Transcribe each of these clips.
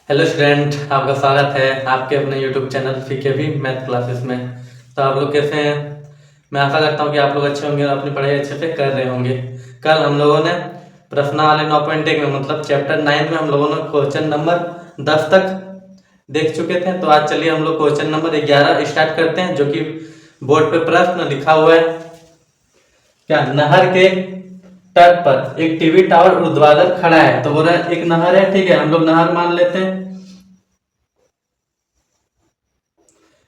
Hello student, आपका स्वागत है आपके अपने यूट्यूब चैनल फीके मैथ क्लासेस में। तो आप लोग कैसे हैं? मैं आशा करता हूं कि आप लोग अच्छे होंगे और अपनी पढ़ाई अच्छे से कर रहे होंगे। कल हम लोगों ने प्रश्नावली 9.1 में मतलब चैप्टर 9 में हम लोगों ने क्वेश्चन नंबर 10 तक देख चुके थे। तो आज चलिए हम लोग क्वेश्चन नंबर 11 स्टार्ट करते हैं, जो कि बोर्ड पे प्रश्न लिखा हुआ है। क्या नहर के तट पर एक टीवी टावर ऊर्ध्वाधर खड़ा है। तो बोल रहा है एक नहर है, ठीक है, हम लोग नहर मान लेते हैं।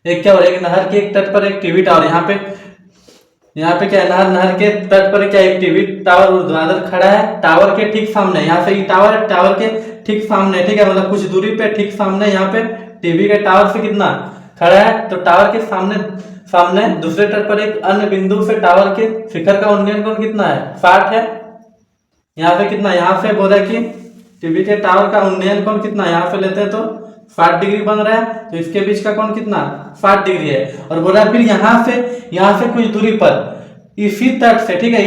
एक क्या हो रहा है, एक नहर के एक तट पर एक टीवी टावर, यहाँ पे क्या है, नहर के तट पर क्या एक टीवी टावर ऊर्ध्वाधर खड़ा है। टावर के ठीक सामने, यहाँ से ये टावर है, टावर के ठीक सामने, ठीक है, मतलब कुछ दूरी पे ठीक सामने यहाँ पे टीवी के टावर से कितना खड़ा है। तो टावर के सामने सामने दूसरे तट पर एक अन्य बिंदु से टावर के शिखर का उन्नयन कोण कितना है, 60 है। यहाँ पे कितना, यहाँ से बोला कि टीवी के टावर का उन्नयन कोण कितना, यहाँ से लेते हैं तो 60 डिग्री बन रहा है। तो इसके बीच का कोण कितना, 60 डिग्री है। और बोला फिर यहाँ से कुछ दूरी पर इसी तट से, ठीक है,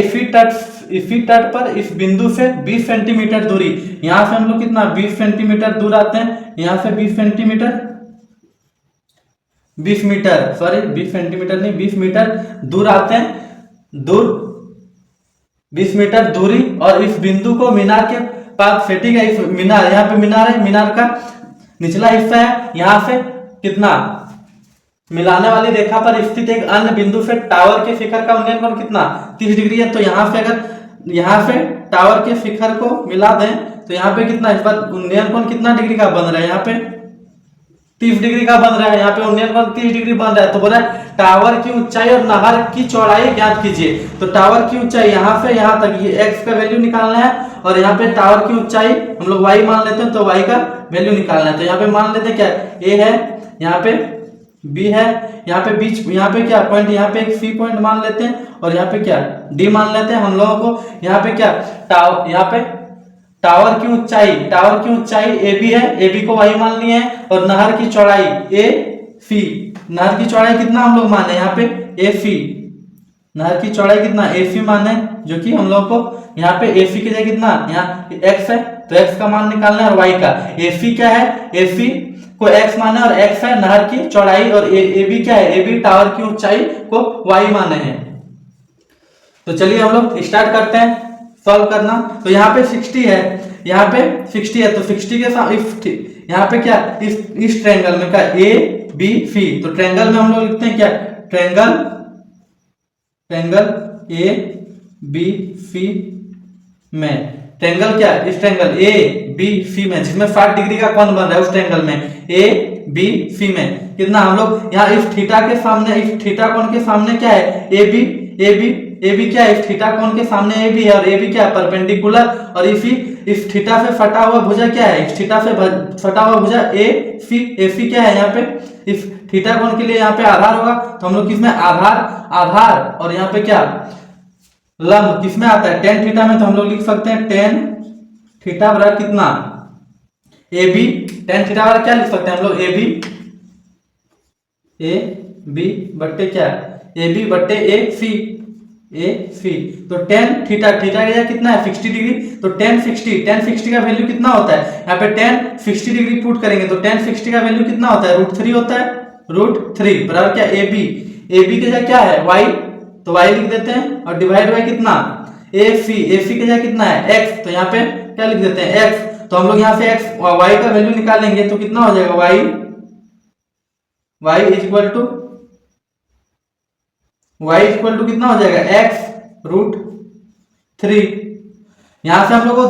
इसी तट पर इस बिंदु से 20 सेंटीमीटर दूरी, यहाँ से हम लोग कितना 20 सेंटीमीटर दूर आते हैं। यहाँ से 20 सेंटीमीटर 20 मीटर, सॉरी 20 सेंटीमीटर नहीं 20 मीटर दूर आते हैं। दूर 20 मीटर दूरी और इस बिंदु को मीनार के पास से, ठीक है, इस मीनार, यहाँ पे मीनार है, मीनार का निचला हिस्सा है, यहाँ से कितना मिलाने वाली रेखा पर स्थित एक अन्य बिंदु से टावर के शिखर का उन्नयन कोण कितना 30 डिग्री है। तो यहाँ से अगर यहाँ से टावर के शिखर को मिला दें तो यहाँ पे कितना, इस बार उन्नयन कोण कितना डिग्री का बन रहा है, यहाँ पे 30 डिग्री का बन रहा है। यहाँ पे उन्नयन कोण 30 डिग्री बन रहा है। तो बोल रहा है टावर की ऊंचाई और नहर की चौड़ाई ज्ञात कीजिए। तो टावर की ऊंचाई यहाँ से यहाँ तक, ये x का वैल्यू निकालना है, और यहाँ पे टावर की ऊंचाई हम लोग y मान लेते हैं, तो y का वैल्यू निकालना है। तो यहाँ पे मान लेते हैं क्या a है, यहाँ पे b है, यहाँ पे बीच, यहाँ पे क्या पॉइंट, यहाँ पे एक c पॉइंट मान लेते हैं, और यहाँ पे क्या d मान लेते हैं हम लोगों को। यहाँ पे क्या यहाँ पे टावर की ऊंचाई AB है, AB को y मान लिए हैं, और नहर की चौड़ाई AC, नहर की चौड़ाई कितना हम लोग माने, यहाँ पे AC, नहर की चौड़ाई कितना AC माने, जो कि हम लोग को यहाँ पे AC की जगह कितना, यहाँ x है, तो x का मान निकालना है, और y का, AC क्या है, AC को x माने और x है नहर की चौड़ाई, और AB क्या है, AB टावर की ऊंचाई को y माने हैं। तो चलिए हम लोग स्टार्ट करते हैं सॉल्व करना। तो यहाँ पे 60 है, यहाँ पे 60 है, तो 60 के साथ यहाँ पे क्या इस ट्रायंगल में क्या ABC, तो ट्रायंगल में हम लोग लिखते हैं क्या, ट्रायंगल ABC में, ट्रायंगल क्या इस ट्रायंगल ABC में जिसमें 60 डिग्री का कोण बन रहा है, उस ट्रायंगल में ABC में कितना हम लोग यहाँ इस थीटा के सामने, इस थीटा कोण के सामने क्या है AB क्या है, इस थीटा कोण के सामने AB है, और AB क्या है परपेंडिकुलर, और इस थीटा से फटा हुआ भुजा क्या है, इस थीटा से फटा हुआ भुजा AC क्या है, यहाँ पे इस थीटा कोण के लिए यहाँ पे आधार होगा। तो हम लोग किसमें आधार और यहाँ पे क्या लंब किसमें आता है, tan थीटा में, तो हम लोग लिख सकते हैं tan थीटा बराबर कितना AB, tan थीटा बराबर क्या लिख सकते हैं हम लोग AB बट्टे क्या AB बट्टे AC, तो tan थीटा की जगह कितना है 60 डिग्री, तो tan 60 का वैल्यू कितना होता है, यहाँ पे tan 60 डिग्री पुट करेंगे तो tan 60 का वैल्यू कितना होता है, √3 होता है, √3 बराबर क्या AB की जगह क्या है y, तो y लिख देते हैं, और डिवाइड बाय कितना AC की जगह कितना है x, तो यहाँ पे क्या लिख देते हैं x। तो हम लोग यहाँ से x y का वैल्यू निकालेंगे तो कितना हो जाएगा y इक्वल टू कितना हो जाएगा x √3। यहाँ से हम लोग को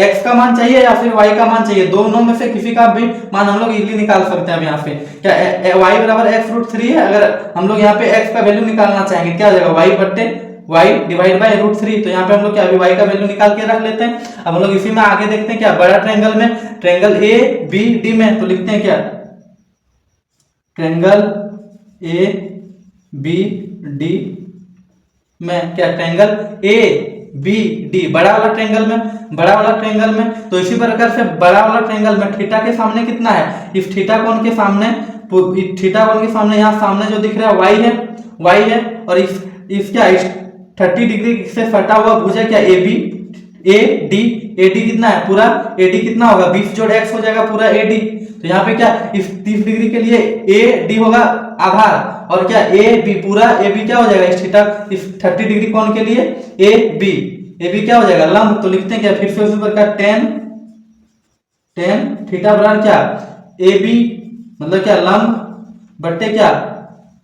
x का मान चाहिए या फिर y का मान चाहिए, दोनों में से किसी का भी मान हम लोग इजीली निकाल सकते हैं। अब यहाँ पे क्या y बराबर x √3 है, अगर हम लोग यहाँ पे x का वैल्यू निकालना चाहेंगे क्या हो जाएगा y बट्टे y डिवाइड बाय √3। तो यहाँ पे हम लोग क्या अभी y का वैल्यू निकाल के रख लेते हैं। अब हम लोग इसी में आगे देखते हैं क्या बड़ा ट्रायंगल में, ट्रायंगल ABD में, तो लिखते हैं क्या ट्रायंगल ABD में, क्या ट्रायंगल ABD बड़ा वाला ट्रायंगल में, तो इसी प्रकार से बड़ा वाला ट्रायंगल में थीटा के सामने कितना है, इस थीटा कोण के सामने यहाँ सामने जो दिख रहा है y है, और इस क्या इस 30 डिग्री से फटा हुआ भुजा क्या AB ए डी कितना है पूरा, AD कितना होगा 20 जोड़ x हो जाएगा पूरा AD। तो यहाँ पे क्या इस 30 डिग्री के लिए AD होगा आधार, और क्या AB पूरा AB क्या हो जाएगा इस थीटा, इस 30 डिग्री कोण के लिए AB क्या हो जाएगा लंब। तो लिखते हैं क्या फिर से उसी प्रकार tan थीटा बराबर क्या AB मतलब क्या लंब बट्टे क्या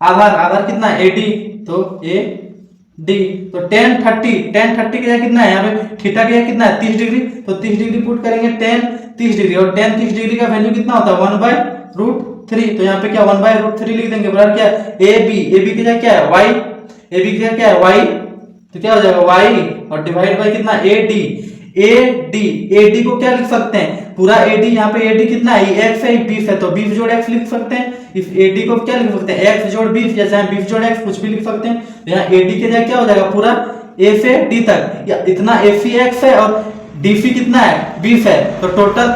आधार कितना है AD, तो AD। तो tan 30 की जगह कितना है यहाँ पे थीटा की जगह कितना है 30 डिग्री, तो 30 डिग्री पुट करेंगे tan 30 डिग्री, और tan 30 डिग्री का वैल्यू कितना होता है 1/√3। तो यहाँ पे क्या 1/√3 लिख देंगे बराबर क्या AB की जगह क्या है y, AB की जगह क्या है y, तो क्या हो जाएगा y और डिवाइड बाय कितना AD को क्या लिख सकते हैं पूरा AD, यहाँ पे AD कितना है x है 20 है, तो 20 जोड़ x लिख सकते हैं। इस AD को क्या लिख सकते हैं x जोड़ 20 या चाहे 20 जोड़ x कुछ भी लिख सकते हैं। तो यहाँ AD के जगह क्या हो जाएगा पूरा A से D तक या इतना AC x है और DC कितना है 20 है, तो टोटल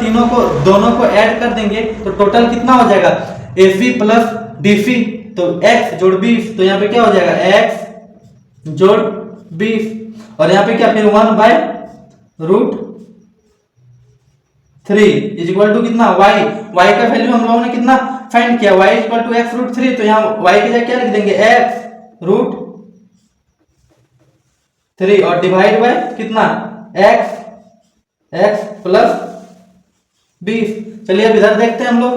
दोनों को ऐड कर देंगे तो टोटल कितना हो जाएगा AC प्लस DC, तो x जोड़ 20, तो यहाँ पे क्या हो जाएगा x जोड़ 20, और यहाँ पे क्या फिर 1/√3 इज इक्वल टू कितना y का वैल्यू हम लोगों ने कितना फाइंड किया y इक्वल टू x√3, तो यहाँ y की जगह क्या लिख देंगे x√3 और डिवाइड बाय कितना x प्लस 20। चलिए अब इधर देखते हैं हम लोग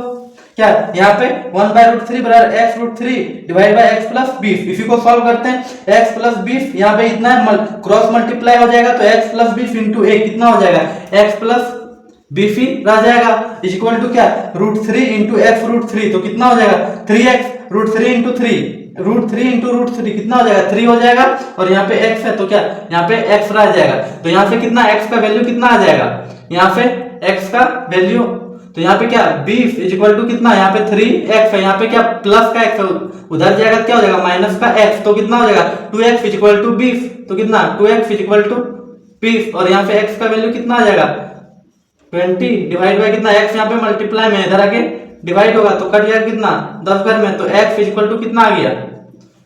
क्या यहाँ पे 1/√3 बराबर x√3 divide by x plus 20, इसी को सॉल्व करते हैं। x प्लस 20 यहाँ पे इतना क्रॉस मल्टीप्लाई हो जाएगा, तो x प्लस 20 इंटू a कितना हो जाएगा x प्लस 20 ही रह जाएगा इज इक्वल टू क्या √3 इंटू x√3, तो कितना हो जाएगा 3x √3 इंटू 3 कितना हो जाएगा 3 हो जाएगा, और यहाँ पे x है तो क्या यहाँ पे x रह जाएगा। तो यहाँ से कितना x का वैल्यू कितना आ जाएगा यहाँ पे x का वैल्यू, तो यहाँ पे क्या 20 इज इक्वल टू कितना यहाँ पे 3x है, यहाँ पे क्या प्लस का x है उधर जाएगा क्या हो जाएगा माइनस का x, तो कितना हो जाएगा 2x इज इक्वल टू 20, तो कितना 2x इज इक्वल टू 20, और यहाँ पे x का वैल्यू कितना आ जाएगा 20 डिवाइड बाय कितना x यहाँ पे मल्टीप्लाई में इधर आके डिवाइड होगा तो कट जाएगा कितना 10 घर में, तो x इज इक्वल टू कितना आ गया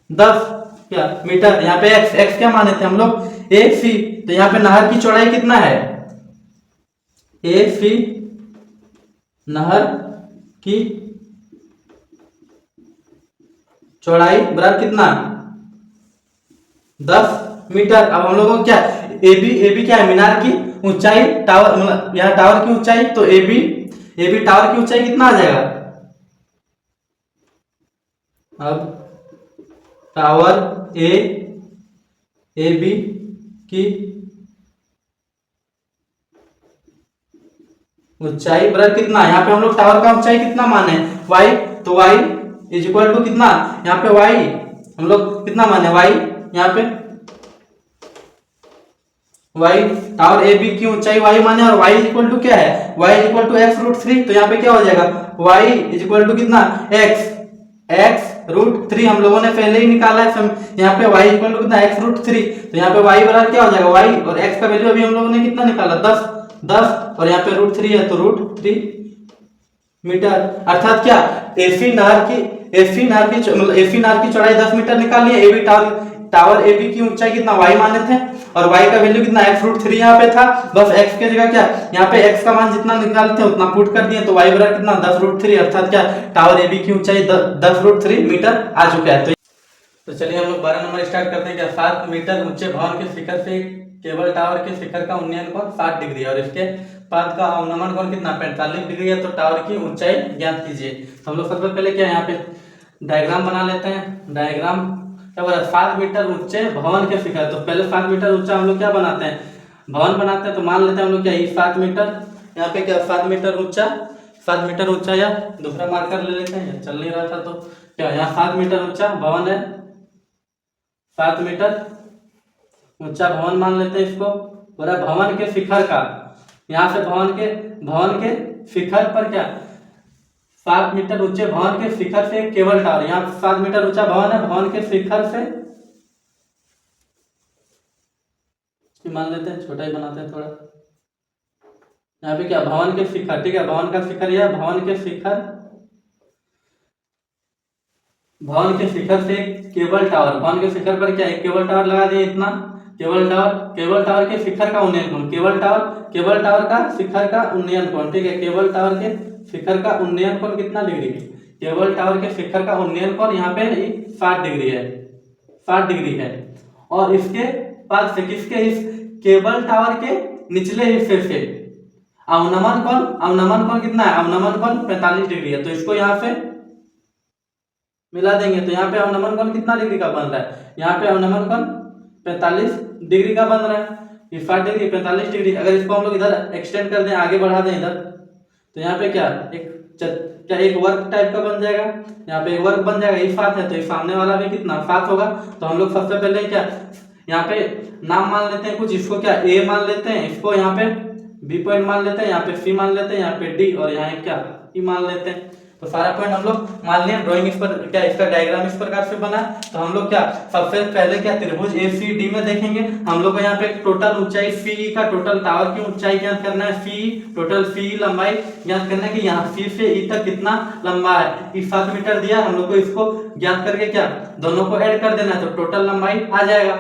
10 क्या मीटर। यहाँ पे x क्या माने थे हम लोग AC, तो यहाँ पे नहर की चौड़ाई कितना है AC नहर की चौड़ाई बराबर कितना 10 मीटर। अब हम लोगों को क्या AB क्या है मीनार की ऊंचाई, टावर मतलब यहाँ टावर की ऊंचाई, तो AB टावर की ऊंचाई कितना आ जाएगा, अब टावर AB की ऊंचाई बराबर कितना, यहाँ पे हम लोग टावर का ऊंचाई कितना माने y, तो y इज इक्वल टू कितना यहाँ पे y हम लोग कितना माने y, यहाँ पे y टावर AB की ऊंचाई y माने, और y इज इक्वल टू क्या है y is equal to x√3, तो यहाँ पे क्या हो जाएगा y इज इक्वल टू कितना x√3 हम लोगों ने पहले ही निकाला है, यहाँ पे y इक्वल टू कितना x√3, तो यहाँ पे y बराबर क्या हो जाएगा y, और x का वैल्यू अभी हम लोगों ने कितना निकाला 10 और यहाँ पे √3 है तो √3 मीटर, अर्थात क्या AC नहर की चौड़ाई 10 मीटर निकाली है। AB टावर AB की ऊंचाई कितना y माने थे, और y का वैल्यू कितना x√3 यहाँ पे था, बस x के जगह क्या यहाँ पे x का मान जितना निकालते हैं उतना पुट कर दिए, तो y बराबर कितना 10√3, अर्थात क्या टावर AB की ऊंचाई 10√3 मीटर आ चुका है। तो चलिए हम लोग 12 नंबर स्टार्ट करते हैं। क्या 7 मीटर ऊंचे भवन के शिखर से केबल टावर के शिखर का उन्नयन कोण 60 डिग्री है, और इसके पाद का अवनमन कोण कितना 45 डिग्री है, तो टावर की ऊंचाई ज्ञात कीजिए। तो हम लोग सबसे पहले क्या यहाँ पे डायग्राम बना लेते हैं। डायग्राम क्या बोला 7 मीटर ऊंचे भवन के शिखर, तो पहले 7 मीटर ऊंचा हम लोग क्या बनाते हैं भवन बनाते हैं, तो मान लेते हैं हम लोग क्या 7 मीटर, यहाँ पे क्या 7 मीटर ऊंचा या दूसरा मार्कर ले लेते हैं, चल नहीं रहा था तो क्या यहाँ 7 मीटर ऊंचा भवन है, 7 मीटर ऊंचा भवन मान लेते हैं इसको, पूरा भवन के शिखर का, यहाँ से भवन के शिखर पर क्या 7 मीटर ऊंचे भवन के शिखर से केबल टावर, यहाँ 7 मीटर ऊंचा भवन है, भवन के शिखर से मान लेते हैं छोटा ही बनाते हैं थोड़ा, यहाँ पे क्या भवन के शिखर, ठीक है भवन का शिखर यह भवन के शिखर से केबल टावर, भवन के शिखर पर क्या एक केबल टावर लगा दिए, इतना केबल टावर के शिखर का उन्नयन कोण, केबल टावर का शिखर का उन्नयन कोण, ठीक है। केबल टावर के शिखर का उन्नयन कोण कितना डिग्री है? केबल टावर के शिखर का उन्नयन कोण यहाँ पे 60 डिग्री है, 60 डिग्री है। और इसके पास से किसके, इस केबल टावर के निचले हिस्से से अवनमन कोण कितना है? अवनमन कोण 45 डिग्री है। तो इसको यहाँ से मिला देंगे तो यहाँ पे अवनमन कोण कितना डिग्री का बन रहा है? यहाँ पे अवनमन कोण 45 डिग्री का बन रहा है। ये 60 डिग्री 45 डिग्री, अगर इसको हम लोग इधर एक्सटेंड कर दें, आगे बढ़ा दें इधर, तो यहाँ पे क्या एक वर्ग टाइप का बन जाएगा। यहाँ पे एक वर्ग बन जाएगा, ये 7 है तो ये सामने वाला भी कितना 7 होगा। तो हम लोग सबसे पहले क्या यहाँ पे नाम मान लेते हैं कुछ, इसको क्या ए मान लेते हैं, इसको यहाँ पे बी पॉइंट मान लेते हैं, यहाँ पे सी मान लेते हैं, यहाँ पे डी और यहाँ क्या ई मान लेते हैं। तो सारा पॉइंट हम लोग मान लिया। ड्राइंग इस पर क्या, इसका डायग्राम इस प्रकार से बना। तो हम लोग क्या सबसे पहले क्या त्रिभुज ACD में देखेंगे। हम लोग को यहाँ पे टोटल ऊंचाई सी का, टोटल टावर की ऊंचाई ज्ञात करना है, सी टोटल सी लंबाई ज्ञात करना है कि यहाँ सी से ई तक कितना लंबा है। इस 7 मीटर दिया हम लोग को, इसको ज्ञात करके क्या दोनों को ऐड कर देना है तो टोटल लंबाई आ जाएगा।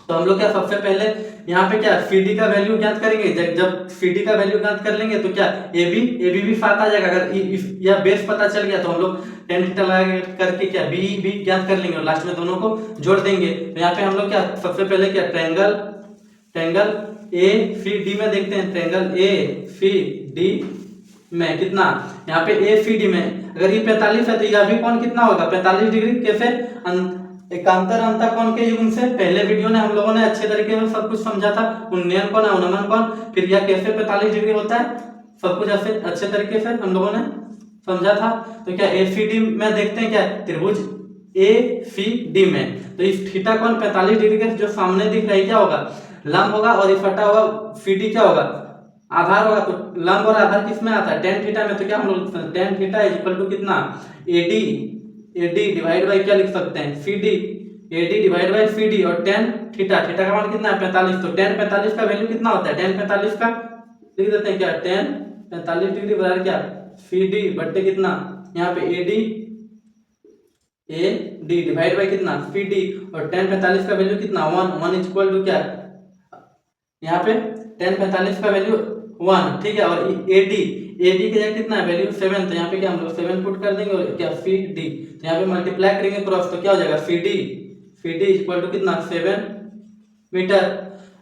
तो हम लोग क्या सबसे पहले यहाँ पे क्या CD का वैल्यू ज्ञात करेंगे। जब CD का वैल्यू ज्ञात कर लेंगे तो क्या AB भी 7 आ जाएगा। अगर यह बेस पता चल गया तो हम लोग tan थीटा लगा करके क्या BE भी ज्ञात कर लेंगे और लास्ट में दोनों को जोड़ देंगे। तो यहाँ पे हम लोग क्या सबसे पहले क्या ट्रायंगल ACD में देखते हैं। ट्रायंगल ACD में कितना, यहाँ पे ACD में अगर ये 45 है तो यह भी कोण कितना होगा 45 डिग्री। कैसे? एकांतर अंतः कोण के युग्म से। पहले वीडियो में हम लोगों ने अच्छे तरीके से सब कुछ समझा था, उन्नयन कोण, अवनमन कोण, फिर यह कैसे 45 डिग्री होता है, सब कुछ अच्छे तरीके से हम लोगों ने समझा था। तो क्या ACD में देखते हैं क्या त्रिभुज ACD में, तो इस थीटा कोण 45 डिग्री के जो सामने दिख रहा है क्या होगा, लंब होगा, और इस फटा हुआ CD क्या होगा, आधार होगा। तो लंब और आधार किस में आता है? tan थीटा में। तो क्या हम लोग tan theta is equal to कितना AD डिवाइड बाई क्या लिख सकते हैं CD, AD divide by CD और tan थीटा का मान कितना है 45। तो tan 45 का वैल्यू कितना होता है? tan 45 का लिख देते हैं क्या, tan 45 डिग्री बराबर क्या CD बट्टे कितना यहाँ पे AD डिवाइड बाई कितना CD और tan 45 का वैल्यू कितना 1 इज इक्वल टू क्या, यहाँ पे tan 45 का वैल्यू 1, ठीक है। और AD की जगह कितना है वैल्यू 7, तो यहाँ पे क्या हम लोग 7 पुट कर देंगे और क्या CD, तो यहाँ पे मल्टीप्लाई करेंगे क्रॉस, तो क्या हो जाएगा CD इक्वल टू कितना 7 मीटर।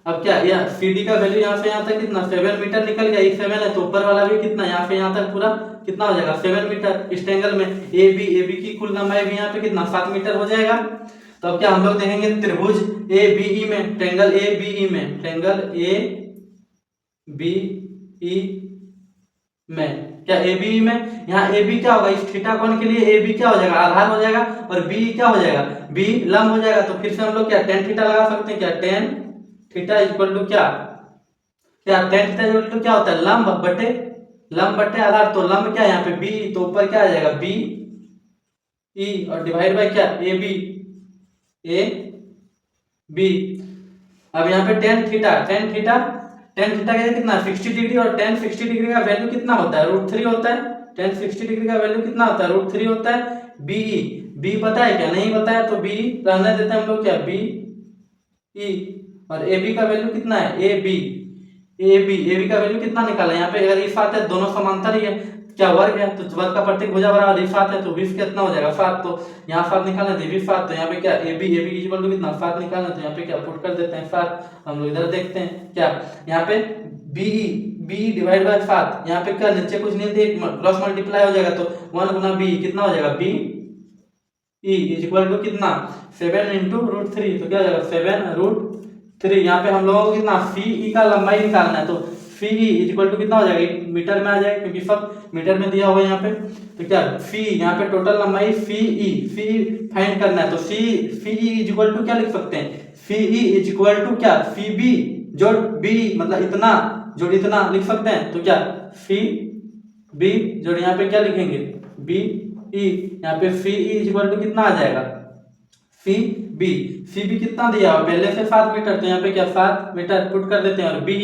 अब क्या यह CD का वैल्यू यहाँ से यहाँ तक कितना 7 मीटर निकल गया, ये 7 है तो ऊपर वाला भी कितना यहाँ से यहाँ तक पूरा कितना हो जाएगा 7 मीटर। इस ट्रायंगल में AB की कुल लंबाई भी यहाँ पे कितना 7 मीटर हो जाएगा। तो अब क्या हम लोग देखेंगे त्रिभुज ABE में, ट्रायंगल ABE में क्या ABE में यहाँ AB क्या होगा, इस थीटा कोण के लिए AB क्या हो जाएगा, आधार हो जाएगा, और BE क्या हो जाएगा, B लंब हो जाएगा। तो फिर से हम लोग क्या tan थीटा लगा सकते हैं, क्या tan थीटा इक्वल टू क्या tan थीटा इक्वल टू क्या होता है, लंब बटे आधार। तो लंब क्या है यहाँ पे B, तो ऊपर क्या आ जाएगा BE और डिवाइड बाय क्या AB। अब यहाँ पे tan थीटा का कितना 60 डिग्री, और tan 60 डिग्री का वैल्यू कितना होता है √3 होता है। tan 60 डिग्री का वैल्यू कितना होता है √3 होता है। BE पता है क्या, नहीं पता है तो BE रहने देते हैं हम लोग क्या BE, और AB का वैल्यू कितना है AB का वैल्यू कितना निकाला, यहाँ पे अगर इस बात है दोनों समांतर ही है, क्या वर्ग है तो वर्ग का प्रत्येक भुजा बराबर इस बात है, तो 20 कितना हो जाएगा 7। तो यहाँ 7 निकालना है 7, तो यहाँ पे क्या AB इक्वल टू कितना 7 निकालना, तो यहाँ पे क्या पुट कर देते हैं 7। हम लोग इधर देखते हैं क्या यहाँ पे BE डिवाइड बाय 7, यहाँ पे क्या नीचे कुछ नहीं थे, क्रॉस मल्टीप्लाई हो जाएगा, तो 1 गुना BE कितना हो जाएगा BE इक्वल टू कितना 7 इंटू √3, तो क्या हो जाएगा 7 √3। यहाँ पे हम लोगों को कितना CE का लंबाई निकालना है, तो CE इक्वल टू कितना हो जाएगा, मीटर में आ जाएगा क्योंकि सब मीटर में दिया हुआ है यहाँ पे। तो क्या CE यहाँ पे टोटल लंबाई CE फाइंड करना है, तो CE इक्वल टू क्या लिख सकते हैं, CE इक्वल टू क्या CB जोड़ B, मतलब इतना जोड़ इतना लिख सकते हैं। तो क्या CB जोड़ यहाँ पे क्या लिखेंगे BE, यहाँ पे CE इक्वल टू कितना आ जाएगा CB कितना दिया हुआ पहले से 7 मीटर, तो यहाँ पे क्या 7 मीटर पुट कर देते हैं, और BE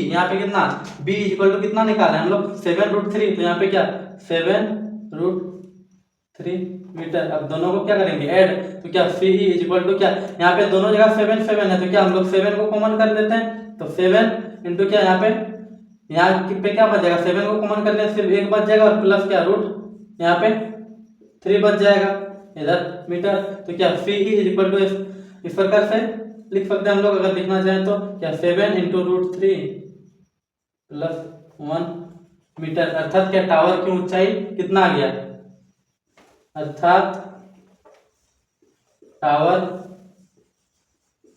यहाँ पे कितना B इक्वल टू कितना निकाला है हम लोग 7 √3, तो यहाँ पे क्या 7 √3 3 मीटर। अब दोनों को क्या करेंगे ऐड, तो क्या सी इज इक्वल टू क्या, यहाँ पे दोनों जगह 7 7 है, तो क्या हम लोग 7 को कॉमन कर देते हैं, तो 7 इंटू क्या यहाँ पे क्या बच जाएगा, 7 को कॉमन कर लें सिर्फ एक बच जाएगा और प्लस क्या रूट यहाँ पे 3 बच जाएगा इधर मीटर। तो क्या सी इज इक्वल टू इस प्रकार से लिख सकते हैं हम लोग, अगर लिखना चाहें तो क्या 7 इंटू रूट 3 प्लस 1 मीटर। अर्थात क्या टावर की ऊंचाई कितना आ गया, अर्थात टावर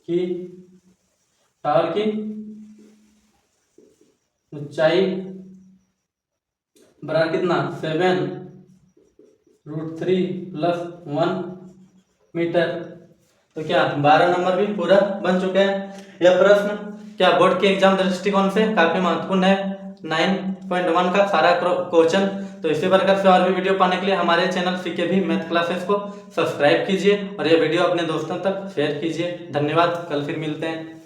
की ऊंचाई बराबर कितना 7 रूट 3 प्लस 1 मीटर। तो क्या 12 नंबर भी पूरा बन चुका है। यह प्रश्न क्या बोर्ड के एग्जाम दृष्टिकोण से काफी महत्वपूर्ण है, 9.1 का सारा क्वेश्चन। तो इसी प्रकार से और भी वीडियो पाने के लिए हमारे चैनल सीके भी मैथ क्लासेस को सब्सक्राइब कीजिए और ये वीडियो अपने दोस्तों तक शेयर कीजिए। धन्यवाद, कल फिर मिलते हैं।